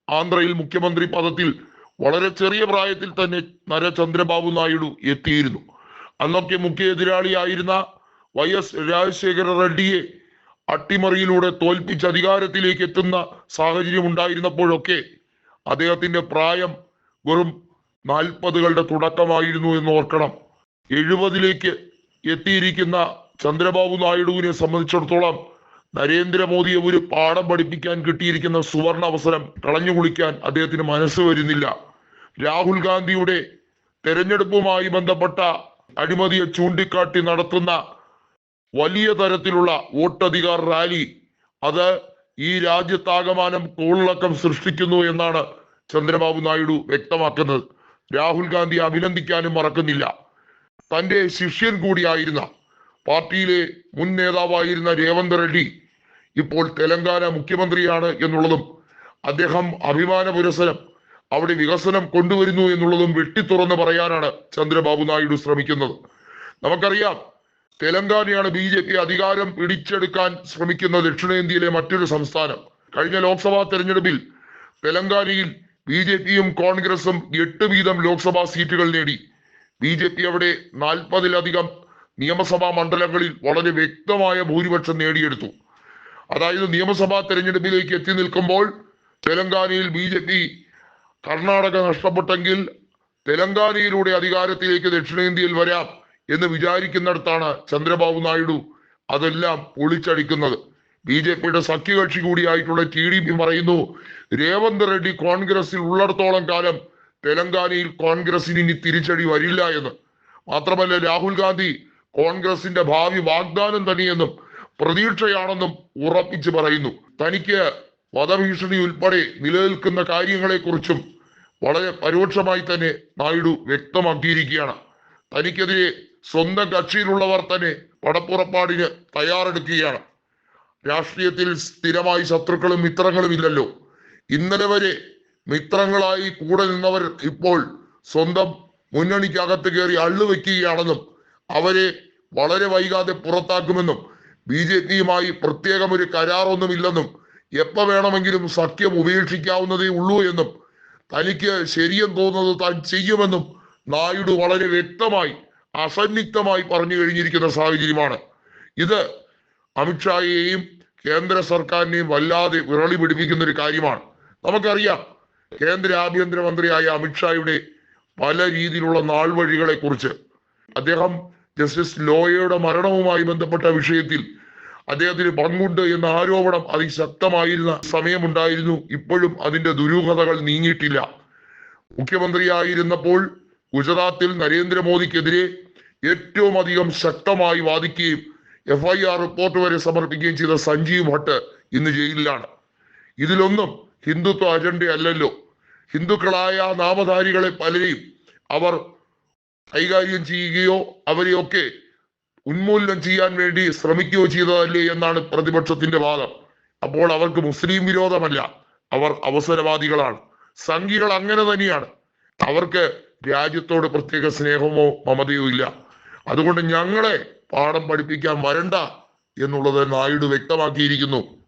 ആന്ധ്രയിൽ മുഖ്യമന്ത്രി പദത്തിൽ വളരെ ചെറിയ പ്രായത്തിൽ തന്നെ ചന്ദ്രബാബു നായിഡു എത്തിയിരുന്നു. അന്നൊക്കെ മുഖ്യ എതിരാളിയായിരുന്ന YS രാജശേഖര റെഡ്ഡിയെ അട്ടിമറിയിലൂടെ തോൽപ്പിച്ച് അധികാരത്തിലേക്ക് എത്തുന്ന സാഹചര്യം ഉണ്ടായിരുന്നപ്പോഴൊക്കെ അദ്ദേഹത്തിന്റെ പ്രായം വെറും 40കളുടെ തുടക്കമായിരുന്നു എന്ന് ഓർക്കണം. 70ലേക്ക് എത്തിയിരിക്കുന്ന ചന്ദ്രബാബു നായിഡുവിനെ സംബന്ധിച്ചിടത്തോളം നരേന്ദ്രമോദിയെ ഒരു പാഠം പഠിപ്പിക്കാൻ കിട്ടിയിരിക്കുന്ന സുവർണ അവസരം കളഞ്ഞു കുളിക്കാൻ അദ്ദേഹത്തിന് മനസ്സ് വരുന്നില്ല. രാഹുൽ ഗാന്ധിയുടെ തെരഞ്ഞെടുപ്പുമായി ബന്ധപ്പെട്ട അഴിമതിയെ ചൂണ്ടിക്കാട്ടി നടത്തുന്ന വലിയ തരത്തിലുള്ള വോട്ടധികാർ റാലി അത് ഈ രാജ്യത്താകമാനം കോളിളക്കം സൃഷ്ടിക്കുന്നു എന്നാണ് ചന്ദ്രബാബു നായിഡു വ്യക്തമാക്കുന്നത്. രാഹുൽ ഗാന്ധി അഭിനന്ദിക്കാനും മറക്കുന്നില്ല. തന്റെ ശിഷ്യൻ കൂടിയായിരുന്ന പാർട്ടിയിലെ മുൻ നേതാവായിരുന്ന രേവന്ത് റെഡ്ഡി ഇപ്പോൾ തെലങ്കാന മുഖ്യമന്ത്രിയാണ് എന്നുള്ളതും അദ്ദേഹം അഭിമാന പുരസരം അവിടെ വികസനം കൊണ്ടുവരുന്നു എന്നുള്ളതും വെട്ടിത്തുറന്ന് പറയാനാണ് ചന്ദ്രബാബു നായിഡു ശ്രമിക്കുന്നത്. നമുക്കറിയാം, തെലങ്കാനയാണ് BJP അധികാരം പിടിച്ചെടുക്കാൻ ശ്രമിക്കുന്ന ദക്ഷിണേന്ത്യയിലെ മറ്റൊരു സംസ്ഥാനം. കഴിഞ്ഞ ലോക്സഭാ തെരഞ്ഞെടുപ്പിൽ തെലങ്കാനയിൽ BJPയും കോൺഗ്രസും 8 വീതം ലോക്സഭാ സീറ്റുകൾ നേടി. BJP അവിടെ 40-ലധികം നിയമസഭാ മണ്ഡലങ്ങളിൽ വളരെ വ്യക്തമായ ഭൂരിപക്ഷം നേടിയെടുത്തു. അതായത് നിയമസഭാ തെരഞ്ഞെടുപ്പിലേക്ക് എത്തി നിൽക്കുമ്പോൾ തെലങ്കാനയിൽ BJP കർണാടക നഷ്ടപ്പെട്ടെങ്കിൽ തെലങ്കാനയിലൂടെ അധികാരത്തിലേക്ക് ദക്ഷിണേന്ത്യയിൽ വരാം എന്ന് വിചാരിക്കുന്നിടത്താണ് ചന്ദ്രബാബു നായിഡു അതെല്ലാം പൊളിച്ചടിക്കുന്നത്. BJPയുടെ സഖ്യകക്ഷി കൂടിയായിട്ടുള്ള TDP പറയുന്നു, രേവന്ത് റെഡ്ഡി കോൺഗ്രസിൽ ഉള്ളിടത്തോളം കാലം തെലങ്കാനയിൽ കോൺഗ്രസിന് ഇനി തിരിച്ചടി വരില്ല എന്ന്. മാത്രമല്ല, രാഹുൽ ഗാന്ധി കോൺഗ്രസിന്റെ ഭാവി വാഗ്ദാനം തന്നെയെന്നും പ്രതീക്ഷയാണെന്നും ഉറപ്പിച്ചു പറയുന്നു. തനിക്ക് വധഭീഷണി ഉൾപ്പെടെ നിലനിൽക്കുന്ന കാര്യങ്ങളെക്കുറിച്ചും വളരെ പരോക്ഷമായി തന്നെ നായിഡു വ്യക്തമാക്കിയിരിക്കുകയാണ്. തനിക്കെതിരെ സ്വന്തം കക്ഷിയിലുള്ളവർ തന്നെ പടപ്പുറപ്പാടിന് തയ്യാറെടുക്കുകയാണ്. രാഷ്ട്രീയത്തിൽ സ്ഥിരമായി ശത്രുക്കളും മിത്രങ്ങളും ഇല്ലല്ലോ. ഇന്നലെ വരെ മിത്രങ്ങളായി കൂടെ നിന്നവർ ഇപ്പോൾ സ്വന്തം മുന്നണിക്കകത്ത് കയറി അള്ളുവെക്കുകയാണെന്നും അവരെ വളരെ വൈകാതെ പുറത്താക്കുമെന്നും BJPയുമായി പ്രത്യേകം ഒരു കരാറൊന്നുമില്ലെന്നും എപ്പോ വേണമെങ്കിലും സഖ്യം ഉപേക്ഷിക്കാവുന്നതേ ഉള്ളൂ എന്നും തനിക്ക് ശരിയെന്ന് തോന്നുന്നത് താൻ ചെയ്യുമെന്നും നായിഡു വളരെ വ്യക്തമായി അസന്നിഗ്ധമായി പറഞ്ഞു കഴിഞ്ഞിരിക്കുന്ന സാഹചര്യമാണ്. ഇത് അമിത്ഷായെയും കേന്ദ്ര സർക്കാരിനെയും വല്ലാതെ വിറളി പിടിപ്പിക്കുന്ന ഒരു കാര്യമാണ്. നമുക്കറിയാം, കേന്ദ്ര ആഭ്യന്തരമന്ത്രിയായ അമിത്ഷായുടെ പല രീതിയിലുള്ള നാൾ വഴികളെ കുറിച്ച്. അദ്ദേഹം ജസ്റ്റിസ് ലോയയുടെ മരണവുമായി ബന്ധപ്പെട്ട വിഷയത്തിൽ അദ്ദേഹത്തിന് പങ്കുണ്ട് എന്ന ആരോപണം അതിശക്തമായിരുന്ന സമയമുണ്ടായിരുന്നു. ഇപ്പോഴും അതിന്റെ ദുരൂഹതകൾ നീങ്ങിയിട്ടില്ല. മുഖ്യമന്ത്രിയായിരുന്നപ്പോൾ ഗുജറാത്തിൽ നരേന്ദ്രമോദിക്കെതിരെ ഏറ്റവും അധികം ശക്തമായി വാദിക്കുകയും FIR റിപ്പോർട്ട് വരെ സമർപ്പിക്കുകയും ചെയ്ത സഞ്ജീവ് ഭട്ട് ഇന്ന് ജയിലിലാണ്. ഇതിലൊന്നും ഹിന്ദുത്വ അജണ്ടയല്ലല്ലോ. ഹിന്ദുക്കളായ നാമധാരികളെ പലരെയും അവർ കൈകാര്യം ചെയ്യുകയോ അവരെയൊക്കെ ഉന്മൂലനം ചെയ്യാൻ വേണ്ടി ശ്രമിക്കുകയോ ചെയ്തതല്ലേ എന്നാണ് പ്രതിപക്ഷത്തിന്റെ വാദം. അപ്പോൾ അവർക്ക് മുസ്ലിം വിരോധമല്ല, അവർ അവസരവാദികളാണ്. സംഘികൾ അങ്ങനെ തന്നെയാണ്. അവർക്ക് രാജ്യത്തോട് പ്രത്യേക സ്നേഹമോ മമതയോ ഇല്ല. അതുകൊണ്ട് ഞങ്ങളെ പാഠം പഠിപ്പിക്കാൻ വരണ്ട എന്നുള്ളത് നായിഡു വ്യക്തമാക്കിയിരിക്കുന്നു.